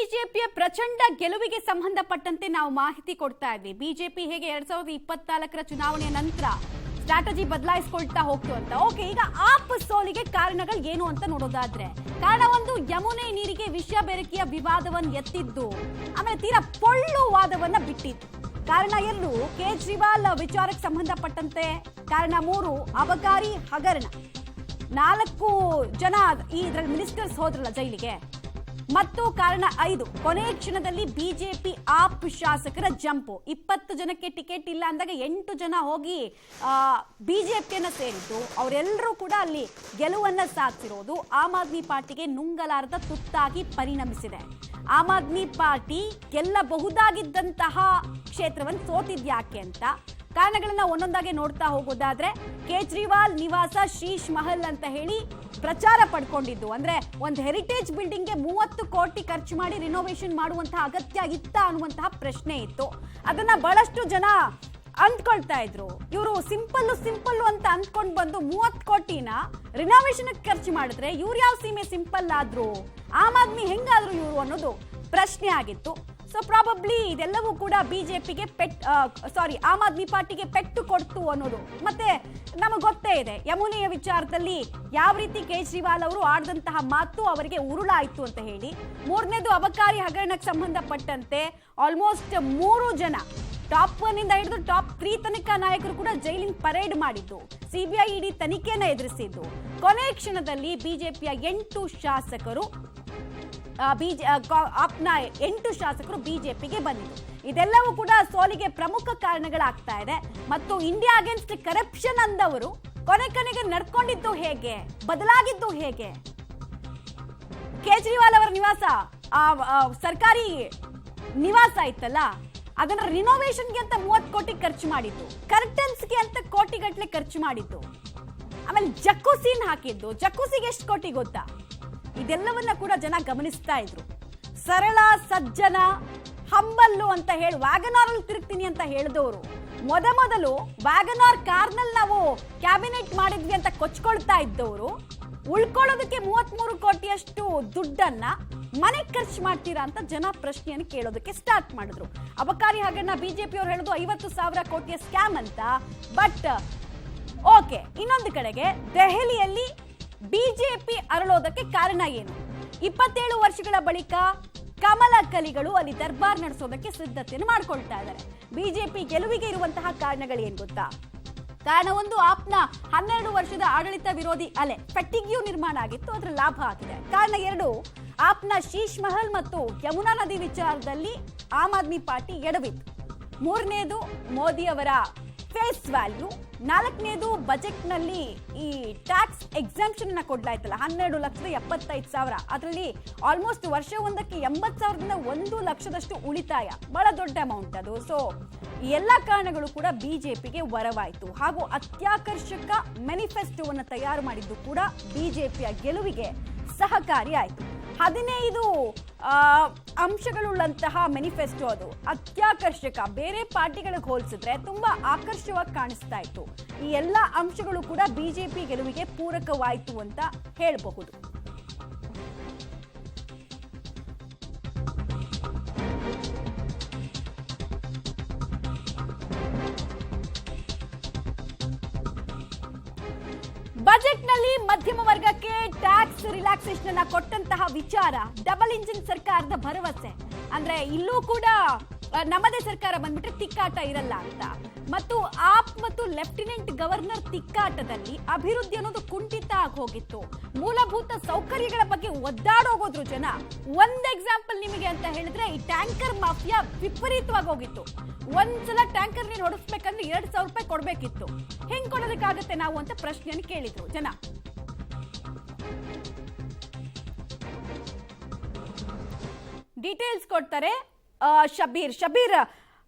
ಬಿಜೆಪಿಯ ಪ್ರಚಂಡ ಗೆಲುವಿಗೆ ಸಂಬಂಧಪಟ್ಟಂತೆ ನಾವು ಮಾಹಿತಿ ಕೊಡ್ತಾ ಇದ್ವಿ. ಬಿಜೆಪಿ ಹೇಗೆ 2024ರ ಚುನಾವಣೆಯ ನಂತರ ಸ್ಟ್ರಾಟಜಿ ಬದಲಾಯಿಸಿಕೊಳ್ತಾ ಹೋಗ್ತು ಅಂತ. ಓಕೆ, ಈಗ ಆಪ್ ಸೋಲಿಗೆ ಕಾರಣಗಳು ಏನು ಅಂತ ನೋಡೋದಾದ್ರೆ, ಕಾರಣ ಒಂದು, ಯಮುನೆ ನೀರಿಗೆ ವಿಷ ಬೆರಕಿಯ ವಿವಾದವನ್ನು ಎತ್ತಿದ್ದು, ಆಮೇಲೆ ತೀರಾ ಪೊಳ್ಳು ವಾದವನ್ನ ಬಿಟ್ಟಿದ್ದು. ಕಾರಣ 2 ಕೇಜ್ರಿವಾಲ್ ವಿಚಾರಕ್ಕೆ ಸಂಬಂಧಪಟ್ಟಂತೆ, ಕಾರಣ 3 ಅಬಕಾರಿ ಹಗರಣ, 4 ಜನ ಇದ್ರಲ್ಲಿ ಮಿನಿಸ್ಟರ್ಸ್ ಹೋದ್ರಲ್ಲ ಜೈಲಿಗೆ, ಮತ್ತು ಕಾರಣ 5 ಕೊನೆಯ ಕ್ಷಣದಲ್ಲಿ ಬಿಜೆಪಿ ಆಪ್ ಶಾಸಕರ ಜಂಪು. 20 ಜನಕ್ಕೆ ಟಿಕೆಟ್ ಇಲ್ಲ ಅಂದಾಗ 8 ಜನ ಹೋಗಿ ಬಿಜೆಪಿಯನ್ನ ಸೇರಿದ್ದು, ಅವರೆಲ್ಲರೂ ಕೂಡ ಅಲ್ಲಿ ಗೆಲುವನ್ನ ಸಾಧಿಸಿರೋದು ಆಮ್ ಆದ್ಮಿ ಪಾರ್ಟಿಗೆ ನುಂಗಲಾರದ ತುತ್ತಾಗಿ ಪರಿಣಮಿಸಿದೆ. ಆಮ್ ಆದ್ಮಿ ಪಾರ್ಟಿ ಗೆಲ್ಲಬಹುದಾಗಿದ್ದಂತಹ ಕ್ಷೇತ್ರವನ್ನು ಸೋತಿದ್ಯಾಕೆ ಅಂತ ಕಾರಣಗಳನ್ನ ಒಂದೊಂದಾಗಿ ನೋಡ್ತಾ ಹೋಗೋದಾದ್ರೆ, ಕೇಜ್ರಿವಾಲ್ ನಿವಾಸ ಶೀಶ್ ಮಹಲ್ ಅಂತ ಹೇಳಿ ಪ್ರಚಾರ ಪಡ್ಕೊಂಡಿದ್ದು, ಅಂದ್ರೆ ಒಂದು ಹೆರಿಟೇಜ್ ಬಿಲ್ಡಿಂಗ್ಗೆ 30 ಕೋಟಿ ಖರ್ಚು ಮಾಡಿ ರಿನೋವೇಷನ್ ಮಾಡುವಂತಹ ಅಗತ್ಯ ಇತ್ತ ಅನ್ನುವಂತಹ ಪ್ರಶ್ನೆ ಇತ್ತು. ಅದನ್ನ ಬಹಳಷ್ಟು ಜನ ಅಂದ್ಕೊಳ್ತಾ ಇದ್ರು. ಇವರು ಸಿಂಪಲ್ ಅಂತ ಅಂದ್ಕೊಂಡು ಬಂದು 30 ಕೋಟಿನ ರಿನೋವೇಷನ್ ಖರ್ಚು ಮಾಡಿದ್ರೆ ಇವ್ರು ಯಾವ ಸೀಮೆ ಸಿಂಪಲ್ ಆದ್ರು, ಆಮ್ ಆದ್ಮಿ ಹೆಂಗಾದ್ರು ಇವರು ಅನ್ನೋದು ಪ್ರಶ್ನೆ ಆಗಿತ್ತು. ಸೊ ಪ್ರಾಬಬ್ಲಿ ಇದೆಲ್ಲವೂ ಕೂಡ ಬಿಜೆಪಿಗೆ ಆಮ್ ಆದ್ಮಿ ಪಾರ್ಟಿಗೆ ಪೆಟ್ಟು ಕೊಡ್ತು ಅನ್ನೋದು. ಮತ್ತೆ ನಮಗೆ ಗೊತ್ತೇ ಇದೆ, ಯಮುನೆಯ ವಿಚಾರದಲ್ಲಿ ಯಾವ ರೀತಿ ಕೇಜ್ರಿವಾಲ್ ಅವರು ಆಡಿದಂತಹ ಮಾತು ಅವರಿಗೆ ಉರುಳಾಯಿತು ಅಂತ ಹೇಳಿ. 3ನೇದು ಅಬಕಾರಿ ಹಗರಣಕ್ಕೆ ಸಂಬಂಧಪಟ್ಟಂತೆ ಆಲ್ಮೋಸ್ಟ್ 3 ಜನ ಟಾಪ್ 1 ಇಂದ ಹಿಡಿದು ಟಾಪ್ 3 ತನಕ ನಾಯಕರು ಕೂಡ ಜೈಲಿನ ಪರೇಡ್ ಮಾಡಿದ್ದು, ಸಿಬಿಐ ಇಡಿ ತನಿಖೆಯನ್ನ ಎದುರಿಸಿದ್ದು. ಕೊನೆಯ ಕ್ಷಣದಲ್ಲಿ ಬಿಜೆಪಿಯ 8 ಶಾಸಕರು ಆಪ್ನ 8 ಶಾಸಕರು ಬಿಜೆಪಿಗೆ ಬಂದಿದ್ದು. ಇದೆಲ್ಲವೂ ಕೂಡ ಸೋಲಿಗೆ ಪ್ರಮುಖ ಕಾರಣಗಳಾಗ್ತಾ ಇದೆ. ಮತ್ತು ಇಂಡಿಯಾ ಅಗೇನ್ಸ್ಟ್ ಕರಪ್ಷನ್ ಅಂದವರು ಕೊನೆಗೆ ನಡ್ಕೊಂಡಿದ್ದು ಹೇಗೆ, ಬದಲಾಗಿದ್ದು ಹೇಗೆ? ಕೇಜ್ರಿವಾಲ್ ಅವರ ನಿವಾಸ ಸರ್ಕಾರಿ ನಿವಾಸ ಇತ್ತಲ್ಲ, ಅದನ್ನ ರಿನೋವೇಷನ್ಗೆ ಅಂತ 30 ಕೋಟಿ ಖರ್ಚು ಮಾಡಿದ್ದು, ಕರ್ಟನ್ಸ್ಗೆ ಅಂತ ಕೋಟಿಗಟ್ಟಲೆ ಖರ್ಚು ಮಾಡಿದ್ದು, ಆಮೇಲೆ ಜಕ್ಕೂಸಿನ್ ಹಾಕಿದ್ದು. ಜಕ್ಕೂಸಿಗೆ ಎಷ್ಟು ಕೋಟಿ ಗೊತ್ತಾ? ಇದೆಲ್ಲವನ್ನ ಕೂಡ ಜನ ಗಮನಿಸ್ತಾ ಇದ್ರು. ಸರಳ ಸಜ್ಜನ ಹಂಬಲ್ಲು ಅಂತ ಹೇಳಿ ವ್ಯಾಗನಾರ್ ಅಲ್ಲಿ ತಿರುಗ್ತೀನಿ ಅಂತ ಹೇಳಿದವರು ಮೊದಲು ವ್ಯಾಗನಾರ್ ಕಾರ್ನಲ್ಲಿ ನಾವು ಕ್ಯಾಬಿನೆಟ್ ಮಾಡಿದ್ವಿ ಅಂತ ಕೊಚ್ಕೊಳ್ತಾ ಇದ್ದವರು, ಉಳ್ಕೊಳ್ಳೋದಕ್ಕೆ 33 ಕೋಟಿಯಷ್ಟು ದುಡ್ಡನ್ನ ಮನೆಗೆ ಖರ್ಚು ಮಾಡ್ತೀರಾ ಅಂತ ಜನ ಪ್ರಶ್ನೆಯನ್ನು ಕೇಳೋದಕ್ಕೆ ಸ್ಟಾರ್ಟ್ ಮಾಡಿದ್ರು. ಅಬಕಾರಿ ಹಗರಣ ಬಿಜೆಪಿ ಅವರು ಹೇಳೋದು 50,000 ಕೋಟಿಯ ಸ್ಕ್ಯಾಮ್ ಅಂತ. ಬಟ್ ಓಕೆ, ಇನ್ನೊಂದು ಕಡೆಗೆ ದೆಹಲಿಯಲ್ಲಿ ಬಿಜೆಪಿ ಅರಳೋದಕ್ಕೆ ಕಾರಣ ಏನು? 27 ವರ್ಷಗಳ ಬಳಿಕ ಕಮಲ ಕಲಿಗಳು ಅಲ್ಲಿ ದರ್ಬಾರ್ ನಡೆಸೋದಕ್ಕೆ ಸಿದ್ಧತೆಯನ್ನು ಮಾಡ್ಕೊಳ್ತಾ ಇದ್ದಾರೆ. ಬಿಜೆಪಿ ಗೆಲುವಿಗೆ ಇರುವಂತಹ ಕಾರಣಗಳು ಏನ್ ಗೊತ್ತಾ? ಕಾರಣ 1, ಆಪ್ನ 12 ವರ್ಷದ ಆಡಳಿತ ವಿರೋಧಿ ಅಲೆ ಫೆಟಿಗ್ಯೂ ನಿರ್ಮಾಣ ಆಗಿತ್ತು, ಅದರ ಲಾಭ ಆಗಿದೆ. ಕಾರಣ 2, ಆಪ್ನ ಶೀಶ್ ಮಹಲ್ ಮತ್ತು ಯಮುನಾ ನದಿ ವಿಚಾರದಲ್ಲಿ ಆಮ್ ಆದ್ಮಿ ಪಾರ್ಟಿ ಎಡವಿತ್ತು. 3ನೇದು ಮೋದಿ ಅವರ ಫೇಸ್ ವ್ಯಾಲ್ಯೂ. 4ನೇದು ಬಜೆಟ್ ನಲ್ಲಿ ಈ ಟ್ಯಾಕ್ಸ್ ಎಕ್ಸಾಮ್ಷನ್ ಅನ್ನ ಕೊಡ್ಲಾಯ್ತಲ್ಲ, 12,75,000. ಅದರಲ್ಲಿ ಆಲ್ಮೋಸ್ಟ್ ವರ್ಷವೊಂದಕ್ಕೆ 80,000ದಿಂದ 1 ಲಕ್ಷದಷ್ಟು ಉಳಿತಾಯ, ಬಹಳ ದೊಡ್ಡ ಅಮೌಂಟ್ ಅದು. ಸೊ ಈ ಎಲ್ಲಾ ಕಾರಣಗಳು ಕೂಡ ಬಿಜೆಪಿಗೆ ವರವಾಯಿತು. ಹಾಗೂ ಅತ್ಯಾಕರ್ಷಕ ಮ್ಯಾನಿಫೆಸ್ಟೋವನ್ನು ತಯಾರು ಮಾಡಿದ್ದು ಕೂಡ ಬಿಜೆಪಿಯ ಗೆಲುವಿಗೆ ಸಹಕಾರಿ ಆಯಿತು. 15 ಅಂಶಗಳುಳ್ಳಂತಹ ಮ್ಯಾನಿಫೆಸ್ಟೋ, ಅದು ಅತ್ಯಾಕರ್ಷಕ, ಬೇರೆ ಪಾರ್ಟಿಗಳಿಗೆ ಹೋಲಿಸಿದ್ರೆ ತುಂಬಾ ಆಕರ್ಷವಾಗಿ ಕಾಣಿಸ್ತಾ ಇತ್ತು. ಈ ಎಲ್ಲ ಅಂಶಗಳು ಕೂಡ ಬಿಜೆಪಿ ಗೆಲುವಿಗೆ ಪೂರಕವಾಯಿತು ಅಂತ ಹೇಳಬಹುದು. ಬಜೆಟ್ ನಲ್ಲಿ ಮಧ್ಯಮ ವರ್ಗಕ್ಕೆ ಟ್ಯಾಕ್ಸ್ ರಿಲ್ಯಾಕ್ಸೇಷನ್ ಅನ್ನ ಕೊಟ್ಟಂತಹ ವಿಚಾರ ಡಬಲ್ ಇಂಜಿನ್ ಸರ್ಕಾರದ ಭರವಸೆ. ಅಂದ್ರೆ ಇಲ್ಲೂ ಕೂಡ ನಮ್ಮದೇ ಸರ್ಕಾರ ಬಂದ್ಬಿಟ್ರೆ ತಿಕ್ಕಾಟ ಇರಲ್ಲ ಅಂತ. ಮತ್ತು ಆಪ್ ಮತ್ತು ಲೆಫ್ಟಿನೆಂಟ್ ಗವರ್ನರ್ ತಿಕ್ಕಾಟದಲ್ಲಿ ಅಭಿವೃದ್ಧಿ ಅನ್ನೋದು ಕುಂಠಿತ ಆಗಿ ಹೋಗಿತ್ತು. ಮೂಲಭೂತ ಸೌಕರ್ಯಗಳ ಬಗ್ಗೆ ಒದ್ದಾಡೋಗೋದ್ರು ಜನ. ಒಂದ್ ಎಕ್ಸಾಂಪಲ್ ನಿಮಗೆ ಅಂತ ಹೇಳಿದ್ರೆ, ಈ ಟ್ಯಾಂಕರ್ ಮಾಫಿಯಾ ವಿಪರೀತವಾಗಿ ಹೋಗಿತ್ತು. ಒಂದ್ಸಲ ಟ್ಯಾಂಕರ್ ನೀರು ಹೊಡಿಸ್ಬೇಕಂದ್ರೆ 2,000 ರೂಪಾಯಿ ಕೊಡ್ಬೇಕಿತ್ತು. ಹೆಂಗ್ ಕೊಡೋದಕ್ಕಾಗತ್ತೆ ನಾವು ಅಂತ ಪ್ರಶ್ನೆಯನ್ನು ಕೇಳಿದ್ರು ಜನ. ಡೀಟೇಲ್ಸ್ ಕೊಡ್ತಾರೆ ಶಬೀರ್.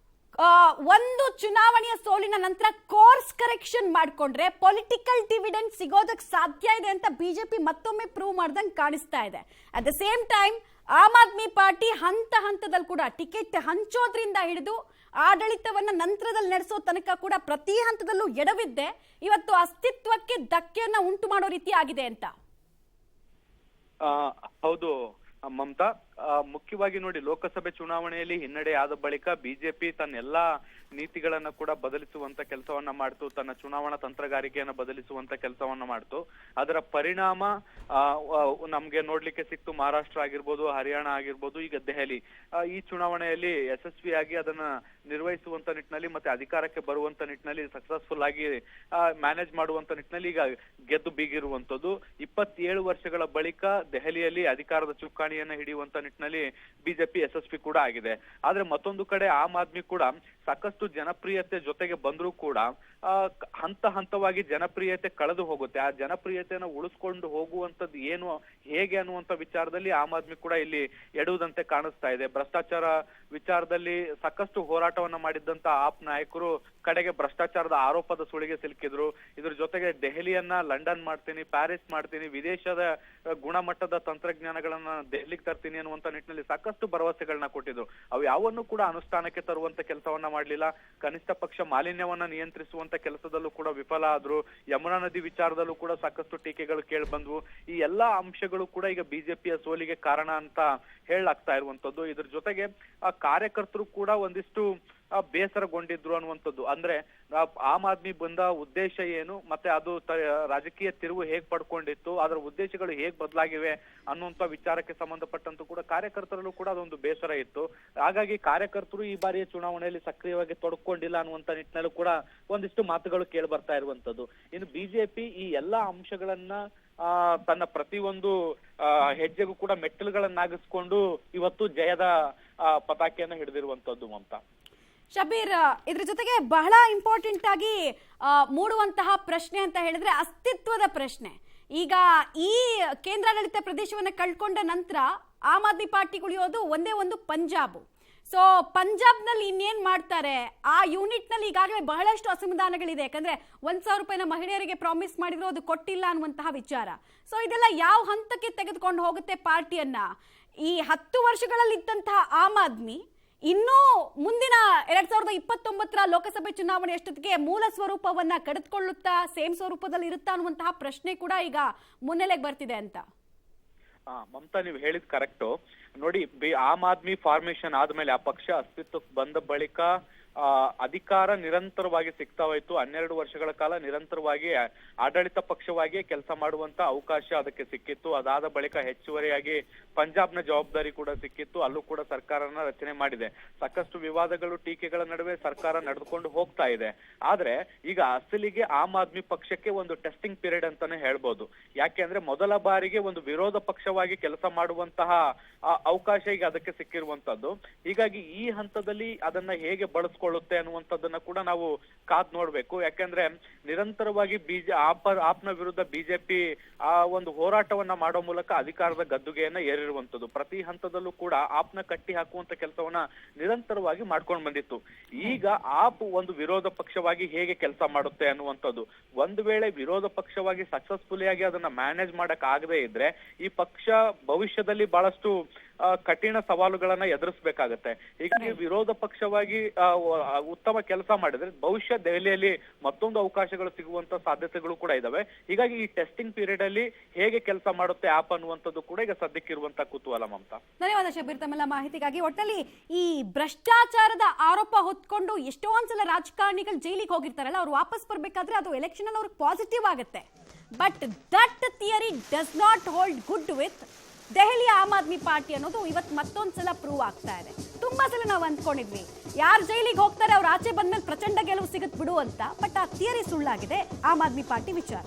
ಒಂದು ಚುನಾವಣೆಯ ಸೋಲಿನ ನಂತರ ಕೋರ್ಸ್ ಕರೆಕ್ಷನ್ ಮಾಡ್ಕೊಂಡ್ರೆ ಪೊಲಿಟಿಕಲ್ ಡಿವಿಡೆಂಡ್ ಸಿಗೋದಕ್ಕೆ ಸಾಧ್ಯ ಇದೆ ಅಂತ ಬಿಜೆಪಿ ಮತ್ತೊಮ್ಮೆ ಪ್ರೂವ್ ಮಾಡ್ದಂಗೆ ಕಾಣಿಸ್ತಾ ಇದೆ. At the same time Aam Aadmi party ಹಂತದಲ್ಲಿ ಕೂಡ ಟಿಕೆಟ್ ಹಂಚೋದ್ರಿಂದ ಹಿಡಿದು ಆಡಳಿತವನ್ನ ನಂತರದಲ್ಲಿ ನಡೆಸೋ ತನಕ ಕೂಡ ಪ್ರತಿ ಹಂತದಲ್ಲೂ ಎಡವಿದ್ದೆ ಇವತ್ತು ಅಸ್ತಿತ್ವಕ್ಕೆ ಧಕ್ಕೆಯನ್ನ ಉಂಟು ಮಾಡೋ ರೀತಿ ಆಗಿದೆ ಅಂತ. ಹೌದು ಮಮತಾ. ಮುಖ್ಯವಾಗಿ ನೋಡಿ, ಲೋಕಸಭೆ ಚುನಾವಣೆಯಲ್ಲಿ ಹಿನ್ನಡೆ ಆದ ಬಳಿಕ ಬಿಜೆಪಿ ತನ್ನ ಎಲ್ಲಾ ನೀತಿಗಳನ್ನ ಕೂಡ ಬದಲಿಸುವಂತ ಕೆಲಸವನ್ನ ಮಾಡ್ತು, ತನ್ನ ಚುನಾವಣಾ ತಂತ್ರಗಾರಿಕೆಯನ್ನ ಬದಲಿಸುವಂತ ಕೆಲಸವನ್ನ ಮಾಡ್ತು. ಅದರ ಪರಿಣಾಮ ನಮ್ಗೆ ನೋಡ್ಲಿಕ್ಕೆ ಸಿಕ್ತು. ಮಹಾರಾಷ್ಟ್ರ ಆಗಿರ್ಬೋದು, ಹರಿಯಾಣ ಆಗಿರ್ಬೋದು, ಈಗ ದೆಹಲಿ ಈ ಚುನಾವಣೆಯಲ್ಲಿ ಯಶಸ್ವಿಯಾಗಿ ಅದನ್ನ ನಿರ್ವಹಿಸುವಂತ ನಿಟ್ಟಿನಲ್ಲಿ ಮತ್ತೆ ಅಧಿಕಾರಕ್ಕೆ ಬರುವಂತ ನಿಟ್ಟಿನಲ್ಲಿ ಸಕ್ಸಸ್ಫುಲ್ ಆಗಿ ಮ್ಯಾನೇಜ್ ಮಾಡುವಂತ ನಿಟ್ಟಿನಲ್ಲಿ ಈಗ ಗೆದ್ದು ಬೀಗಿರುವಂತದ್ದು. 27 ವರ್ಷಗಳ ಬಳಿಕ ದೆಹಲಿಯಲ್ಲಿ ಅಧಿಕಾರದ ಚುಕ್ಕಾಣಿಯನ್ನ ಹಿಡಿಯುವಂತ ನಿಟ್ಟಿನಲ್ಲಿ ಬಿಜೆಪಿ ಯಶಸ್ವಿ ಕೂಡ ಆಗಿದೆ. ಆದ್ರೆ ಮತ್ತೊಂದು ಕಡೆ ಆಮ್ ಆದ್ಮಿ ಕೂಡ ಸಾಕಷ್ಟು ಜನಪ್ರಿಯತೆ ಜೊತೆಗೆ ಬಂದ್ರೂ ಕೂಡ ಹಂತ ಹಂತವಾಗಿ ಜನಪ್ರಿಯತೆ ಕಳೆದು ಹೋಗುತ್ತೆ. ಆ ಜನಪ್ರಿಯತೆಯನ್ನು ಉಳಿಸ್ಕೊಂಡು ಹೋಗುವಂತದ್ದು ಏನು, ಹೇಗೆ ಅನ್ನುವಂತ ವಿಚಾರದಲ್ಲಿ ಆಮ್ ಆದ್ಮಿ ಕೂಡ ಇಲ್ಲಿ ಎಡುವುದಂತೆ ಕಾಣಿಸ್ತಾ ಇದೆ. ಭ್ರಷ್ಟಾಚಾರ ವಿಚಾರದಲ್ಲಿ ಸಾಕಷ್ಟು ಹೋರಾಟವನ್ನ ಮಾಡಿದ್ದಂತ ಆಪ್ ನಾಯಕರು ಕಡೆಗೆ ಭ್ರಷ್ಟಾಚಾರದ ಆರೋಪದ ಸುಳಿಗೆ ಸಿಲುಕಿದ್ರು. ಇದ್ರ ಜೊತೆಗೆ ದೆಹಲಿಯನ್ನ ಲಂಡನ್ ಮಾಡ್ತೀನಿ, ಪ್ಯಾರಿಸ್ ಮಾಡ್ತೀನಿ, ವಿದೇಶದ ಗುಣಮಟ್ಟದ ತಂತ್ರಜ್ಞಾನಗಳನ್ನ ದೆಹಲಿಗೆ ತರ್ತೀನಿ ಅನ್ನುವಂತ ನಿಟ್ಟಿನಲ್ಲಿ ಸಾಕಷ್ಟು ಭರವಸೆಗಳನ್ನ ಕೊಟ್ಟಿದ್ರು. ಅವು ಯಾವನ್ನು ಕೂಡ ಅನುಷ್ಠಾನಕ್ಕೆ ತರುವಂತ ಕೆಲಸವನ್ನ ಮಾಡ್ಲಿಲ್ಲ. ಕನಿಷ್ಠ ಪಕ್ಷ ಮಾಲಿನ್ಯವನ್ನ ನಿಯಂತ್ರಿಸುವಂತ ಕೆಲಸದಲ್ಲೂ ಕೂಡ ವಿಫಲ ಆದ್ರು. ಯಮುನಾ ನದಿ ವಿಚಾರದಲ್ಲೂ ಕೂಡ ಸಾಕಷ್ಟು ಟೀಕೆಗಳು ಕೇಳಿ ಬಂದ್ವು. ಈ ಎಲ್ಲಾ ಅಂಶಗಳು ಕೂಡ ಈಗ ಬಿಜೆಪಿಯ ಸೋಲಿಗೆ ಕಾರಣ ಅಂತ ಹೇಳಲಾಗ್ತಾ ಇರುವಂತದ್ದು. ಇದ್ರ ಜೊತೆಗೆ ಆ ಕಾರ್ಯಕರ್ತರು ಕೂಡ ಒಂದಿಷ್ಟು ಬೇಸರಗೊಂಡಿದ್ರು ಅನ್ನುವಂಥದ್ದು. ಅಂದ್ರೆ ಆಮ್ ಆದ್ಮಿ ಬಂದ ಉದ್ದೇಶ ಏನು, ಮತ್ತೆ ಅದು ರಾಜಕೀಯ ತಿರುವು ಹೇಗ್ ಪಡ್ಕೊಂಡಿತ್ತು, ಅದರ ಉದ್ದೇಶಗಳು ಹೇಗ್ ಬದಲಾಗಿವೆ ಅನ್ನುವಂತ ವಿಚಾರಕ್ಕೆ ಸಂಬಂಧಪಟ್ಟಂತೂ ಕೂಡ ಕಾರ್ಯಕರ್ತರಲ್ಲೂ ಕೂಡ ಅದೊಂದು ಬೇಸರ ಇತ್ತು. ಹಾಗಾಗಿ ಕಾರ್ಯಕರ್ತರು ಈ ಬಾರಿಯ ಚುನಾವಣೆಯಲ್ಲಿ ಸಕ್ರಿಯವಾಗಿ ತೊಡಕೊಂಡಿಲ್ಲ ಅನ್ನುವಂತ ನಿಟ್ಟಿನಲ್ಲೂ ಕೂಡ ಒಂದಿಷ್ಟು ಮಾತುಗಳು ಕೇಳಿ ಬರ್ತಾ ಇರುವಂತದ್ದು. ಇನ್ನು ಬಿಜೆಪಿ ಈ ಎಲ್ಲಾ ಅಂಶಗಳನ್ನ ತನ್ನ ಪ್ರತಿಯೊಂದು ಹೆಜ್ಜೆಗೂ ಕೂಡ ಮೆಟ್ಟಿಲುಗಳನ್ನಾಗಿಸ್ಕೊಂಡು ಇವತ್ತು ಜಯದ ಪತಾಕೆಯನ್ನು ಹಿಡಿದಿರುವಂತದ್ದು. ಮಮತಾ, ಶಬೀರ್, ಇದ್ರ ಜೊತೆಗೆ ಬಹಳ ಇಂಪಾರ್ಟೆಂಟ್ ಆಗಿ ಮೂಡುವಂತಹ ಪ್ರಶ್ನೆ ಅಂತ ಹೇಳಿದ್ರೆ ಅಸ್ತಿತ್ವದ ಪ್ರಶ್ನೆ. ಈಗ ಈ ಕೇಂದ್ರಾಡಳಿತ ಪ್ರದೇಶವನ್ನ ಕಳ್ಕೊಂಡ ನಂತರ ಆಮ್ ಆದ್ಮಿ ಪಾರ್ಟಿ ಉಳಿಯೋದು ಒಂದೇ ಒಂದು ಪಂಜಾಬ್. ಸೊ ಪಂಜಾಬ್ನಲ್ಲಿ ಇನ್ನೇನ್ ಮಾಡ್ತಾರೆ, ಆ ಯೂನಿಟ್ ನಲ್ಲಿ ಈಗಾಗಲೇ ಬಹಳಷ್ಟು ಅಸಮಾಧಾನಗಳಿದೆ. ಯಾಕಂದ್ರೆ 1,000 ರೂಪಾಯಿನ ಮಹಿಳೆಯರಿಗೆ ಪ್ರಾಮಿಸ್ ಮಾಡಿದ್ರು, ಅದು ಕೊಟ್ಟಿಲ್ಲ ಅನ್ನುವಂತಹ ವಿಚಾರ. ಸೊ ಇದೆಲ್ಲ ಯಾವ ಹಂತಕ್ಕೆ ತೆಗೆದುಕೊಂಡು ಹೋಗುತ್ತೆ ಪಾರ್ಟಿಯನ್ನ? ಈ 10 ವರ್ಷಗಳಲ್ಲಿ ಇದ್ದಂತಹ ಆಮ್ ಆದ್ಮಿ ಇನ್ನೂ ಮುಂದಿನ 2029ರ ಲೋಕಸಭೆ ಚುನಾವಣೆ ಅಷ್ಟೊತ್ತಿಗೆ ಮೂಲ ಸ್ವರೂಪವನ್ನ ಕಡಿದುಕೊಳ್ಳುತ್ತಾ, ಸೇಮ್ ಸ್ವರೂಪದಲ್ಲಿ ಇರುತ್ತಾ ಅನ್ನುವಂತಹ ಪ್ರಶ್ನೆ ಕೂಡ ಈಗ ಮುನ್ನೆಲೆಗೆ ಬರ್ತಿದೆ ಅಂತ. ಮಮತಾ, ನೀವು ಹೇಳಿದ್ ಕರೆಕ್ಟು. ನೋಡಿ, ಆಮ್ ಆದ್ಮಿ ಫಾರ್ಮೇಶನ್ ಆದ್ಮೇಲೆ, ಆ ಪಕ್ಷ ಅಸ್ತಿತ್ವಕ್ಕೆ ಬಂದ ಬಳಿಕ ಅಧಿಕಾರ ನಿರಂತರವಾಗಿ ಸಿಗ್ತಾ ಹೋಯ್ತು. 12 ವರ್ಷಗಳ ಕಾಲ ನಿರಂತರವಾಗಿ ಆಡಳಿತ ಪಕ್ಷವಾಗಿಯೇ ಕೆಲಸ ಮಾಡುವಂತ ಅವಕಾಶ ಅದಕ್ಕೆ ಸಿಕ್ಕಿತ್ತು. ಅದಾದ ಬಳಿಕ ಹೆಚ್ಚುವರಿಯಾಗಿ ಪಂಜಾಬ್ನ ಜವಾಬ್ದಾರಿ ಕೂಡ ಸಿಕ್ಕಿತ್ತು. ಅಲ್ಲೂ ಕೂಡ ಸರ್ಕಾರನ ರಚನೆ ಮಾಡಿದೆ. ಸಾಕಷ್ಟು ವಿವಾದಗಳು, ಟೀಕೆಗಳ ನಡುವೆ ಸರ್ಕಾರ ನಡೆದುಕೊಂಡು ಹೋಗ್ತಾ ಇದೆ. ಆದ್ರೆ ಈಗ ಅಸಲಿಗೆ ಆಮ್ ಆದ್ಮಿ ಪಕ್ಷಕ್ಕೆ ಒಂದು ಟೆಸ್ಟಿಂಗ್ ಪೀರಿಯಡ್ ಅಂತಾನೆ ಹೇಳ್ಬೋದು. ಯಾಕೆ ಅಂದ್ರೆ ಮೊದಲ ಬಾರಿಗೆ ಒಂದು ವಿರೋಧ ಪಕ್ಷವಾಗಿ ಕೆಲಸ ಮಾಡುವಂತಹ ಅವಕಾಶ ಈಗ ಅದಕ್ಕೆ ಸಿಕ್ಕಿರುವಂತದ್ದು. ಹೀಗಾಗಿ ಈ ಹಂತದಲ್ಲಿ ಅದನ್ನ ಹೇಗೆ ಬಳಸ್ಕೊಳ್ಳುತ್ತೆ ಅನ್ನುವಂಥದ್ದನ್ನ ಕೂಡ ನಾವು ಕಾದ್ ನೋಡ್ಬೇಕು. ಯಾಕಂದ್ರೆ ನಿರಂತರವಾಗಿ ಆಪ್ನ ವಿರುದ್ಧ ಬಿಜೆಪಿ ಆ ಒಂದು ಹೋರಾಟವನ್ನ ಮಾಡೋ ಮೂಲಕ ಅಧಿಕಾರದ ಗದ್ದುಗೆಯನ್ನ ಏರಿರುವಂತದ್ದು. ಪ್ರತಿ ಹಂತದಲ್ಲೂ ಕೂಡ ಆಪ್ನ ಕಟ್ಟಿ ಹಾಕುವಂತ ಕೆಲಸವನ್ನ ನಿರಂತರವಾಗಿ ಮಾಡ್ಕೊಂಡು ಬಂದಿತ್ತು. ಈಗ ಆಪ್ ಒಂದು ವಿರೋಧ ಪಕ್ಷವಾಗಿ ಹೇಗೆ ಕೆಲಸ ಮಾಡುತ್ತೆ ಅನ್ನುವಂಥದ್ದು. ಒಂದು ವೇಳೆ ವಿರೋಧ ಪಕ್ಷವಾಗಿ ಸಕ್ಸಸ್ಫುಲಿ ಆಗಿ ಅದನ್ನ ಮ್ಯಾನೇಜ್ ಮಾಡಕ್ ಆಗದೆ ಇದ್ರೆ ಈ ಪಕ್ಷ ಭವಿಷ್ಯದಲ್ಲಿ ಬಹಳಷ್ಟು ಕಠಿಣ ಸವಾಲುಗಳನ್ನ ಎದುರಿಸಬೇಕಾಗತ್ತೆ. ಹೀಗಾಗಿ ವಿರೋಧ ಪಕ್ಷವಾಗಿ ಉತ್ತಮ ಕೆಲಸ ಮಾಡಿದ್ರೆ ಭವಿಷ್ಯ ದೆಹಲಿಯಲ್ಲಿ ಮತ್ತೊಂದು ಅವಕಾಶಗಳು ಸಿಗುವಂತ ಸಾಧ್ಯತೆಗಳು ಕೂಡ ಇದಾವೆ. ಹೀಗಾಗಿ ಈ ಟೆಸ್ಟಿಂಗ್ ಪೀರಿಯಡ್ ಅಲ್ಲಿ ಹೇಗೆ ಕೆಲಸ ಮಾಡುತ್ತೆ ಆಪ್ ಅನ್ನುವಂಥದ್ದು ಕೂಡ ಈಗ ಸದ್ಯಕ್ಕಿರುವಂತ ಕುತೂಹಲ. ಮಮತಾ, ಧನ್ಯವಾದ ಶಬೀರ್ ತಮ್ಮೆಲ್ಲ ಮಾಹಿತಿಗಾಗಿ. ಒಟ್ಟಲ್ಲಿ ಈ ಭ್ರಷ್ಟಾಚಾರದ ಆರೋಪ ಹೊತ್ಕೊಂಡು ಎಷ್ಟೊಂದ್ಸಲ ರಾಜಕಾರಣಿಗಳು ಜೈಲಿಗೆ ಹೋಗಿರ್ತಾರಲ್ಲ, ಅವ್ರು ವಾಪಸ್ ಬರ್ಬೇಕಾದ್ರೆ ಅದು ಎಲೆಕ್ಷನ್ ಅಲ್ಲಿ ಅವ್ರಿಗೆ ಪಾಸಿಟಿವ್ ಆಗುತ್ತೆ. But that theory does not hold good with Delhi Aam Aadmi party ಅನ್ನೋದು ಇವತ್ತು ಮತ್ತೊಂದ್ಸಲ ಪ್ರೂವ್ ಆಗ್ತಾ ಇದೆ. ತುಂಬಾ ಸಲ ನಾವು ಅಂದ್ಕೊಂಡಿದ್ವಿ ಯಾರು ಜೈಲಿಗೆ ಹೋಗ್ತಾರೆ ಅವ್ರು ಆಚೆ ಬಂದ್ಮೇಲೆ ಪ್ರಚಂಡ ಗೆಲುವು ಸಿಗುತ್ತೆ ಬಿಡು ಅಂತ. ಬಟ್ ಆ ಥಿಯರಿ ಸುಳ್ಳಾಗಿದೆ ಆಮ್ ಆದ್ಮಿ ಪಾರ್ಟಿ ವಿಚಾರ.